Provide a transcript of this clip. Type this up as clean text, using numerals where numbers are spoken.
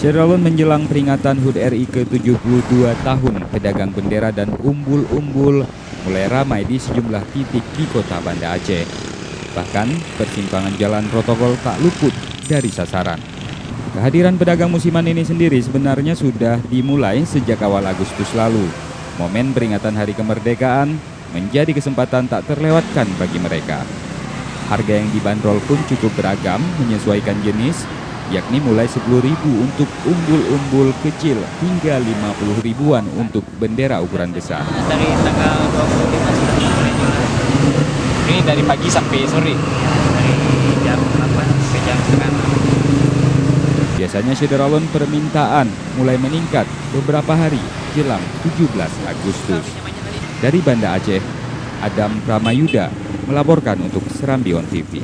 Syederalun menjelang peringatan HUT RI ke-72 tahun, pedagang bendera dan umbul-umbul mulai ramai di sejumlah titik di kota Banda Aceh. Bahkan, persimpangan jalan protokol tak luput dari sasaran. Kehadiran pedagang musiman ini sendiri sebenarnya sudah dimulai sejak awal Agustus lalu. Momen peringatan Hari Kemerdekaan menjadi kesempatan tak terlewatkan bagi mereka. Harga yang dibanderol pun cukup beragam, menyesuaikan jenis, yakni mulai 10.000 untuk umbul-umbul kecil hingga 50 ribuan untuk bendera ukuran besar. Dari tanggal 25 sudah mulai jualan. Ini dari pagi sampai sore? Dari jam 8 sampai jam setengah 6. Biasanya Syederalun permintaan mulai meningkat beberapa hari jelang 17 Agustus. Dari Banda Aceh, Adam Pramayuda melaporkan untuk Serambi On TV.